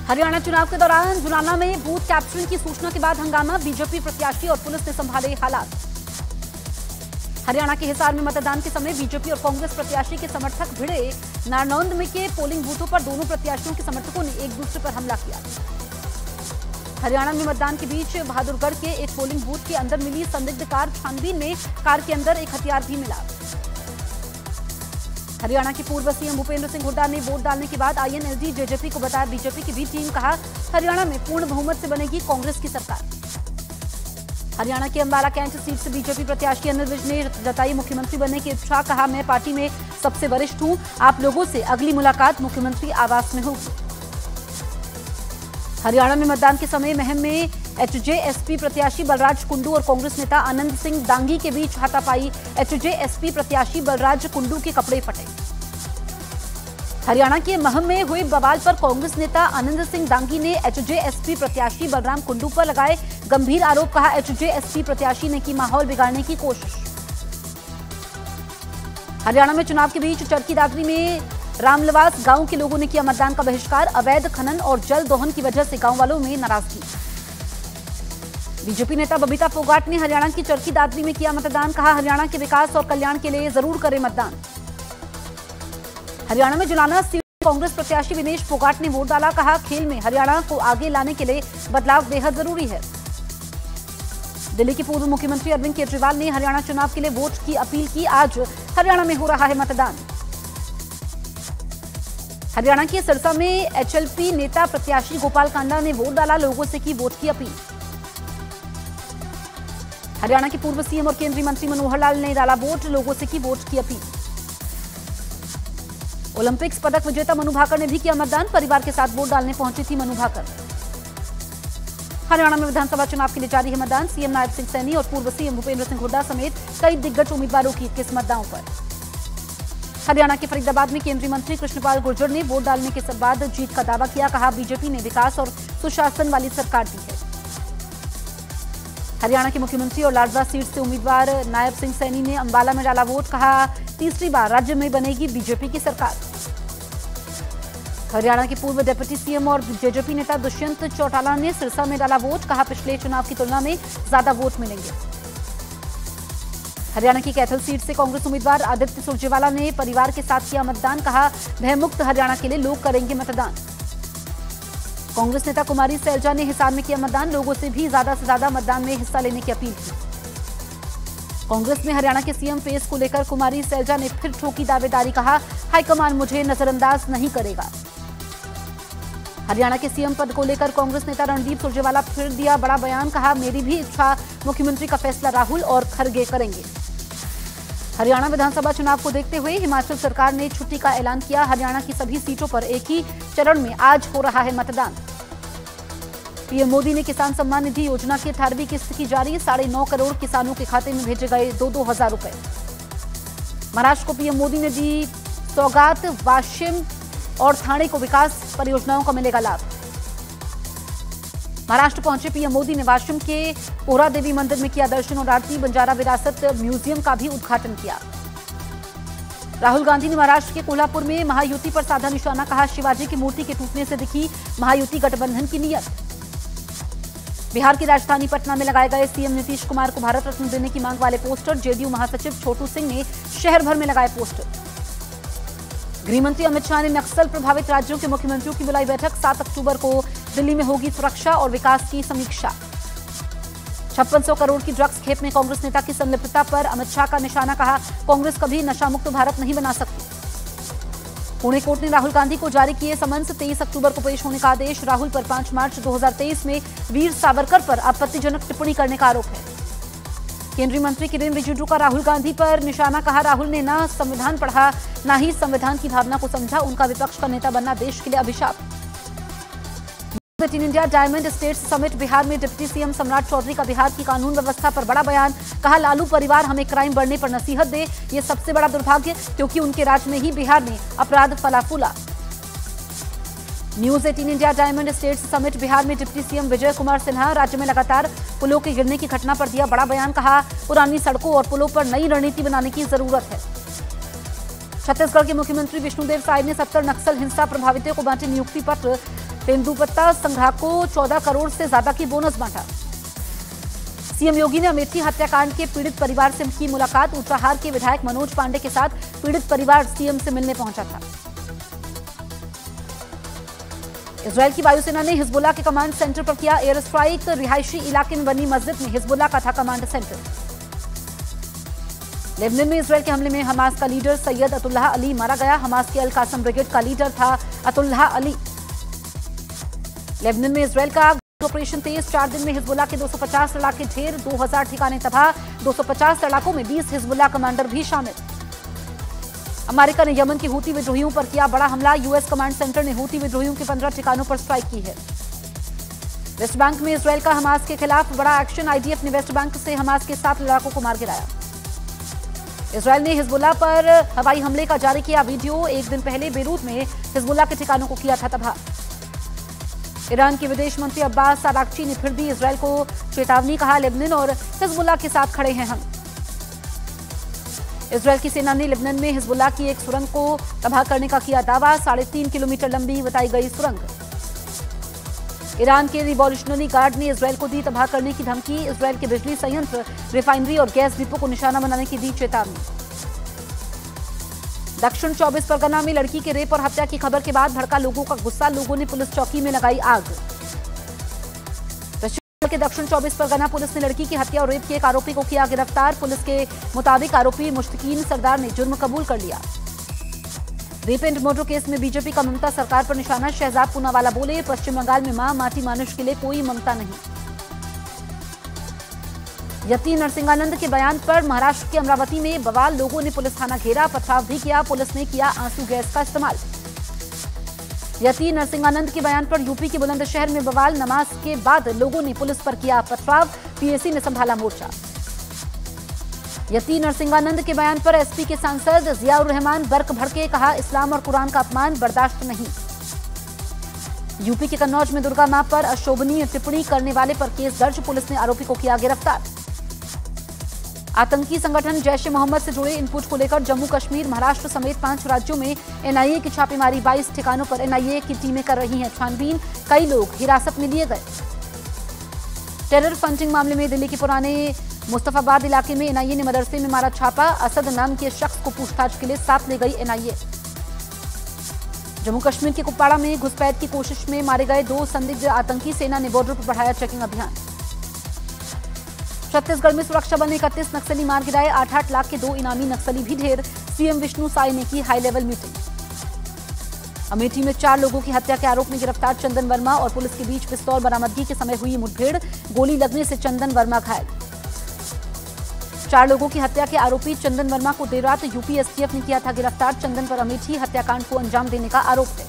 हरियाणा चुनाव के दौरान जुलाना में बूथ कैप्चरिंग की सूचना के बाद हंगामा, बीजेपी प्रत्याशी और पुलिस ने संभाले हालात। हरियाणा के हिसार में मतदान के समय बीजेपी और कांग्रेस प्रत्याशी के समर्थक भिड़े। नारनौंद में के पोलिंग बूथों पर दोनों प्रत्याशियों के समर्थकों ने एक दूसरे पर हमला किया। हरियाणा में मतदान के बीच बहादुरगढ़ के एक पोलिंग बूथ के अंदर मिली संदिग्ध कार छानबीन में कार के अंदर एक हथियार भी मिला। हरियाणा के पूर्व सीएम भूपेंद्र सिंह हुड्डा ने वोट डालने के बाद आईएनएलडी जेजेपी को बताया बीजेपी की बी टीम। कहा, हरियाणा में पूर्ण बहुमत से बनेगी कांग्रेस की सरकार। हरियाणा के अंबाला कैंट सीट से बीजेपी प्रत्याशी अनिल विज ने जताई मुख्यमंत्री बनने की इच्छा। कहा, मैं पार्टी में सबसे वरिष्ठ हूं, आप लोगों से अगली मुलाकात मुख्यमंत्री आवास में होगी। हरियाणा में मतदान के समय महम में एचजेएसपी प्रत्याशी बलराज कुंडू और कांग्रेस नेता आनंद सिंह दांगी के बीच हाथापाई। एचजेएसपी प्रत्याशी बलराज कुंडू के कपड़े फटे। हरियाणा के महम में हुए बवाल पर कांग्रेस नेता आनंद सिंह दांगी ने एचजेएसपी प्रत्याशी बलराम कुंडू पर लगाए गंभीर आरोप। कहा, एचजेएसपी प्रत्याशी ने की माहौल बिगाड़ने की कोशिश। हरियाणा में चुनाव के बीच चरखी दादरी में रामलवास गांव के लोगों ने किया मतदान का बहिष्कार। अवैध खनन और जल दोहन की वजह से गांव वालों में नाराजगी। बीजेपी नेता बबीता फोगाट ने हरियाणा की चरखी दादरी में किया मतदान। कहा, हरियाणा के विकास और कल्याण के लिए जरूर करें मतदान। हरियाणा में जुलाना सीट कांग्रेस प्रत्याशी विनेश फोगाट ने वोट डाला। कहा, खेल में हरियाणा को आगे लाने के लिए बदलाव बेहद जरूरी है। दिल्ली के पूर्व मुख्यमंत्री अरविंद केजरीवाल ने हरियाणा चुनाव के लिए वोट की अपील की। आज हरियाणा में हो रहा है मतदान। हरियाणा के सिरसा में एचएलपी नेता प्रत्याशी गोपाल कांडा ने वोट डाला, लोगों से की वोट की अपील। हरियाणा के पूर्व सीएम और केंद्रीय मंत्री मनोहर लाल ने डाला वोट, लोगों से की वोट की अपील। ओलंपिक्स पदक विजेता मनु भाकर ने भी किया मतदान, परिवार के साथ वोट डालने पहुंची थी मनु भाकर। हरियाणा में विधानसभा चुनाव के लिए जारी है मतदान। सीएम नायब सिंह सैनी और पूर्व सीएम भूपेंद्र सिंह हुड्डा समेत कई दिग्गज उम्मीदवारों की किस्मतदांव पर। हरियाणा के फरीदाबाद में केंद्रीय मंत्री कृष्णपाल गुर्जर ने वोट डालने के बाद जीत का दावा किया। कहा, बीजेपी ने विकास और सुशासन वाली सरकार दी है। हरियाणा के मुख्यमंत्री और लाडवा सीट से उम्मीदवार नायब सिंह सैनी ने अंबाला में डाला वोट। कहा, तीसरी बार राज्य में बनेगी बीजेपी की सरकार। हरियाणा के पूर्व डिप्टी सीएम और जेजेपी नेता दुष्यंत चौटाला ने सिरसा में डाला वोट। कहा, पिछले चुनाव की तुलना में ज्यादा वोट मिलेंगे। हरियाणा की कैथल सीट से कांग्रेस उम्मीदवार आदित्य सुरजेवाला ने परिवार के साथ किया मतदान। कहा, भयमुक्त हरियाणा के लिए लोग करेंगे मतदान। कांग्रेस नेता कुमारी सैलजा ने हिसार में किया मतदान, लोगों से भी ज्यादा से ज्यादा मतदान में हिस्सा लेने की अपील की। कांग्रेस में हरियाणा के सीएम फेस को लेकर कुमारी सैलजा ने फिर ठोकी दावेदारी। कहा, हाईकमान मुझे नजरअंदाज नहीं करेगा। हरियाणा के सीएम पद को लेकर कांग्रेस नेता रणदीप सुरजेवाला फिर दिया बड़ा बयान। कहा, मेरी भी इच्छा, मुख्यमंत्री का फैसला राहुल और खरगे करेंगे। हरियाणा विधानसभा चुनाव को देखते हुए हिमाचल सरकार ने छुट्टी का ऐलान किया। हरियाणा की सभी सीटों पर एक ही चरण में आज हो रहा है मतदान। पीएम मोदी ने किसान सम्मान निधि योजना की 18वीं किस्त की जारी। 9.5 करोड़ किसानों के खाते में भेजे गए 2-2 हजार रुपए। महाराष्ट्र को पीएम मोदी ने दी सौगात। वाशिम और थाने को विकास परियोजनाओं का मिलेगा लाभ। महाराष्ट्र पहुंचे पीएम मोदी ने वाशिम के पोहरा देवी मंदिर में किया दर्शन और आरती। बंजारा विरासत म्यूजियम का भी उद्घाटन किया। राहुल गांधी ने महाराष्ट्र के कोल्हापुर में महायुति पर साधा निशाना। कहा, शिवाजी की मूर्ति के टूटने से दिखी महायुति गठबंधन की नीयत। बिहार की राजधानी पटना में लगाए गए सीएम नीतीश कुमार को भारत रत्न देने की मांग वाले पोस्टर। जेडीयू महासचिव छोटू सिंह ने शहर भर में लगाए पोस्टर। गृहमंत्री अमित शाह ने नक्सल प्रभावित राज्यों के मुख्यमंत्रियों की बुलाई बैठक। 7 अक्टूबर को दिल्ली में होगी सुरक्षा और विकास की समीक्षा। 5600 करोड़ की ड्रग्स खेप में कांग्रेस नेता की संलिप्तता पर अमित शाह का निशाना। कहा, कांग्रेस कभी नशामुक्त भारत नहीं बना सकती। पुणे कोर्ट ने राहुल गांधी को जारी किए समन्स। 23 अक्टूबर को पेश होने का आदेश। राहुल पर 5 मार्च 2023 में वीर सावरकर पर आपत्तिजनक टिप्पणी करने का आरोप है। केंद्रीय मंत्री किरेन रिजिजू का राहुल गांधी पर निशाना। कहा, राहुल ने न संविधान पढ़ा, न ही संविधान की भावना को समझा। उनका विपक्ष का नेता बनना देश के लिए अभिशाप। In India diamond states summit Bihar में डिप्टी सीएम सम्राट चौधरी का बिहार की कानून व्यवस्था पर बड़ा बयान। कहा, लालू परिवार हमें क्राइम बढ़ने पर नसीहत दे, ये सबसे बड़ा दुर्भाग्य, क्योंकि उनके राज में ही बिहार में अपराध फला फूला। News 18 India diamond states summit Bihar में डिप्टी सीएम विजय कुमार सिन्हा। राज्य में लगातार पुलों के गिरने की घटना पर दिया बड़ा बयान। कहा, पुरानी सड़कों और पुलों पर नई रणनीति बनाने की जरूरत है। छत्तीसगढ़ के मुख्यमंत्री विष्णुदेव साय ने 70 नक्सल हिंसा प्रभावितों को बांटे नियुक्ति पत्र। तेंदुपत्ता संग्राहक को 14 करोड़ से ज्यादा की बोनस बांटा। सीएम योगी ने अमेठी हत्याकांड के पीड़ित परिवार से की मुलाकात। ऊंचाहार के विधायक मनोज पांडे के साथ पीड़ित परिवार सीएम से मिलने पहुंचा था। इजरायल की वायुसेना ने हिजबुल्लाह के कमांड सेंटर पर किया एयर स्ट्राइक। रिहायशी इलाके में बनी मस्जिद में हिजबुल्लाह का था कमांड सेंटर। लेबनान में इजरायल के हमले में हमास का लीडर सैयद अतुल्लाह अली मारा गया। हमास के अल कासम ब्रिगेड का लीडर था अतुल्लाह अली। लेबनान में इजरायल का ऑपरेशन तेज। 4 दिन में हिजबुल्लाह के 250 लड़ाके ढेर, 2000 ठिकाने तबाह। 250 लड़ाकों में 20 हिजबुल्लाह कमांडर भी शामिल। अमेरिका ने यमन के हूती विद्रोहियों पर किया बड़ा हमला। यूएस कमांड सेंटर ने हूती विद्रोहियों के 15 ठिकानों पर स्ट्राइक की है। वेस्ट बैंक में इजरायल का हमास के खिलाफ बड़ा एक्शन। आईडीएफ ने वेस्ट बैंक से हमास के 7 लड़ाकों को मार गिराया। इजरायल ने हिजबुल्लाह पर हवाई हमले का जारी किया वीडियो। एक दिन पहले बेरूत में हिजबुल्लाह के ठिकानों को किया था तबाह। ईरान के विदेश मंत्री अब्बास अरागची ने फिर दी इजरायल को चेतावनी। कहा, लेबनान और हिजबुल्लाह के साथ खड़े हैं हम। इजरायल की सेना ने लेबनान में हिजबुल्लाह की एक सुरंग को तबाह करने का किया दावा। 3.5 किलोमीटर लंबी बताई गई सुरंग। ईरान के रिवॉल्यूशनरी गार्ड ने इजरायल को दी तबाह करने की धमकी। इजरायल के बिजली संयंत्र, रिफाइनरी और गैस डिपो को निशाना बनाने की दी चेतावनी। दक्षिण 24 परगना में लड़की के रेप और हत्या की खबर के बाद भड़का लोगों का गुस्सा। लोगों ने पुलिस चौकी में लगाई आग। पश्चिम के दक्षिण 24 परगना पुलिस ने लड़की की हत्या और रेप के एक आरोपी को किया गिरफ्तार। पुलिस के मुताबिक आरोपी मुश्तकीन सरदार ने जुर्म कबूल कर लिया। रेप एंड मर्डर केस में बीजेपी का ममता सरकार पर निशाना। शहजाद पूनावाला बोले, पश्चिम बंगाल में मां माटी मानुष के लिए कोई ममता नहीं। यति नरसिंहानंद के बयान पर महाराष्ट्र के अमरावती में बवाल। लोगों ने पुलिस थाना घेरा, पथराव भी किया। पुलिस ने किया आंसू गैस का इस्तेमाल। यति नरसिंहानंद के बयान पर यूपी के बुलंदशहर में बवाल। नमाज के बाद लोगों ने पुलिस पर किया पथराव। पीएसी ने संभाला मोर्चा। यति नरसिंहानंद के बयान पर एसपी के सांसद जियाउर रहमान बर्क भड़के। कहा, इस्लाम और कुरान का अपमान बर्दाश्त नहीं। यूपी के कन्नौज में दुर्गा मां पर अशोभनीय टिप्पणी करने वाले पर केस दर्ज। पुलिस ने आरोपी को किया गिरफ्तार। आतंकी संगठन जैश ए मोहम्मद से जुड़े इनपुट को लेकर जम्मू कश्मीर, महाराष्ट्र समेत 5 राज्यों में एनआईए की छापेमारी। 22 ठिकानों पर एनआईए की टीमें कर रही हैं छानबीन। कई लोग हिरासत में लिए गए। टेरर फंडिंग मामले में दिल्ली के पुराने मुस्तफाबाद इलाके में एनआईए ने मदरसे में मारा छापा। असद नाम के शख्स को पूछताछ के लिए साथ ले गई एनआईए। जम्मू कश्मीर के कुपवाड़ा में घुसपैठ की कोशिश में मारे गए 2 संदिग्ध आतंकी। सेना ने बॉर्डर पर बढ़ाया चेकिंग अभियान। छत्तीसगढ़ में सुरक्षा बल ने 31 नक्सली मार गिराए। 8-8 लाख के 2 इनामी नक्सली भी ढेर। सीएम विष्णु साय ने की हाई लेवल मीटिंग। अमेठी में 4 लोगों की हत्या के आरोप में गिरफ्तार चंदन वर्मा और पुलिस के बीच पिस्तौल बरामदगी के समय हुई मुठभेड़। गोली लगने से चंदन वर्मा घायल। 4 लोगों की हत्या के आरोपी चंदन वर्मा को देर रात यूपी एसटीएफ ने किया था गिरफ्तार। चंदन पर अमेठी हत्याकांड को अंजाम देने का आरोप है।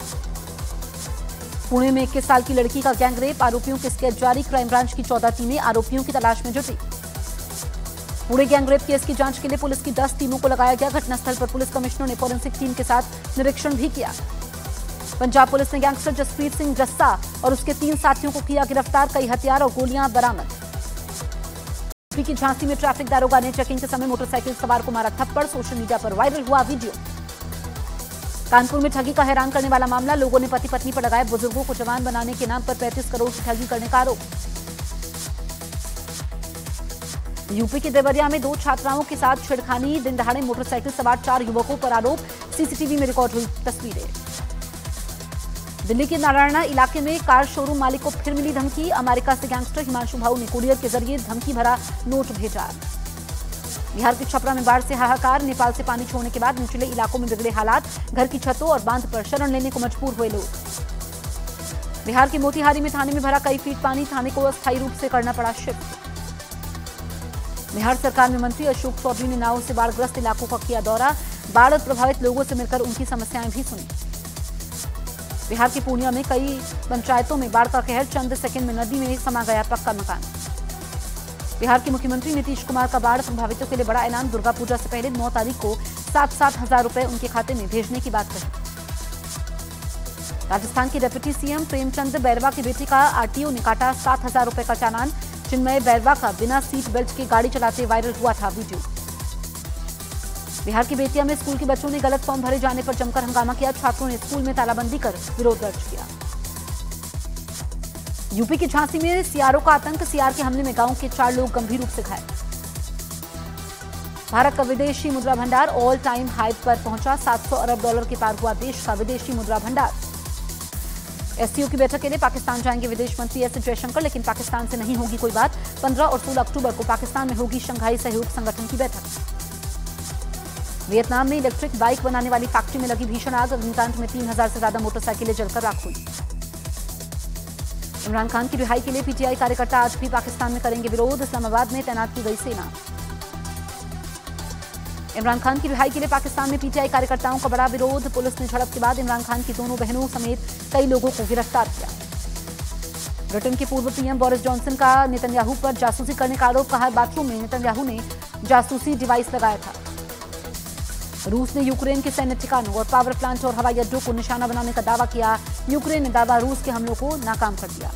पुणे में 21 साल की लड़की का गैंगरेप। आरोपियों के स्केच जारी। क्राइम ब्रांच की 14 टीमें आरोपियों की तलाश में जुटी। पुणे गैंगरेप केस की जांच के लिए पुलिस की 10 टीमों को लगाया गया। घटनास्थल पर पुलिस कमिश्नर ने फॉरेंसिक टीम के साथ निरीक्षण भी किया। पंजाब पुलिस ने गैंगस्टर जसप्रीत सिंह जस्सा और उसके 3 साथियों को किया गिरफ्तार। कई हथियार और गोलियां बरामद। यूपी की झांसी में ट्रैफिक दारोगा ने चेकिंग के समय मोटरसाइकिल सवार को मारा थप्पड़। सोशल मीडिया पर वायरल हुआ वीडियो। कानपुर में ठगी का हैरान करने वाला मामला। लोगों ने पति पत्नी पर लगाए बुजुर्गों को जवान बनाने के नाम पर 35 करोड़ की ठगी करने का आरोप। यूपी के देवरिया में 2 छात्राओं के साथ छेड़खानी। दिन दहाड़े मोटरसाइकिल सवार 4 युवकों पर आरोप। सीसीटीवी में रिकॉर्ड हुई तस्वीरें। दिल्ली के नारायणा इलाके में कार शोरूम मालिक को फिर मिली धमकी। अमेरिका से गैंगस्टर हिमांशु भाऊ ने कुरियर के जरिए धमकी भरा नोट भेजा। बिहार के छपरा में बाढ़ से हाहाकार। नेपाल से पानी छोड़ने के बाद निचले इलाकों में बिगड़े हालात। घर की छतों और बांध पर शरण लेने को मजबूर हुए लोग। बिहार के मोतिहारी में थाने में भरा कई फीट पानी। थाने को अस्थायी रूप से करना पड़ा शिफ्ट। बिहार सरकार में मंत्री अशोक चौधरी ने नाव से बाढ़ग्रस्त इलाकों का किया दौरा। बाढ़ प्रभावित लोगों से मिलकर उनकी समस्याएं भी सुनी। बिहार के पूर्णिया में कई पंचायतों में बाढ़ का कहर। चंद सेकंड में नदी में समा गया पक्का मकान। बिहार के मुख्यमंत्री नीतीश कुमार का बाढ़ प्रभावितों के लिए बड़ा ऐलान। दुर्गा पूजा से पहले 9 तारीख को 7-7 हजार रुपए उनके खाते में भेजने की बात कही। राजस्थान के डिप्टी सीएम प्रेमचंद बैरवा की बेटी का आरटीओ ने काटा 7 हजार रुपए का चालान। चिन्मय बैरवा का बिना सीट बेल्ट के गाड़ी चलाते वायरल हुआ था वीडियो। बिहार की बेतिया में स्कूल के बच्चों ने गलत फॉर्म भरे जाने पर जमकर हंगामा किया। छात्रों ने स्कूल में तालाबंदी कर विरोध दर्ज किया। यूपी की झांसी में सीआरओ का आतंक, सीआर के हमले में गांव के 4 लोग गंभीर रूप से घायल। भारत का विदेशी मुद्रा भंडार ऑल टाइम हाई पर पहुंचा, 700 अरब डॉलर के पार हुआ देश का विदेशी मुद्रा भंडार। एससीओ की बैठक के लिए पाकिस्तान जाएंगे विदेश मंत्री एस जयशंकर, लेकिन पाकिस्तान से नहीं होगी कोई बात। 15 और 16 अक्टूबर को पाकिस्तान में होगी शंघाई सहयोग संगठन की बैठक। वियतनाम में इलेक्ट्रिक बाइक बनाने वाली फैक्ट्री में लगी भीषण आग, अग्निकांड में 3000 से ज्यादा मोटरसाइकिलें जलकर राख हुई। इमरान खान की रिहाई के लिए पीटीआई कार्यकर्ता आज भी पाकिस्तान में करेंगे विरोध, इस्लामाबाद में तैनात की गई सेना। इमरान खान की रिहाई के लिए पाकिस्तान में पीटीआई कार्यकर्ताओं का बड़ा विरोध, पुलिस ने झड़प के बाद इमरान खान की दोनों बहनों समेत कई लोगों को गिरफ्तार किया। ब्रिटेन के पूर्व पीएम बोरिस जॉनसन का नेतन्याहू पर जासूसी करने का आरोप, कहा बाथरूम में नेतन्याहू ने जासूसी डिवाइस लगाया था। रूस ने यूक्रेन के सैन्य ठिकानों और पावर प्लांट और हवाई अड्डों को निशाना बनाने का दावा किया, यूक्रेन ने दावा रूस के हमलों को नाकाम कर दिया।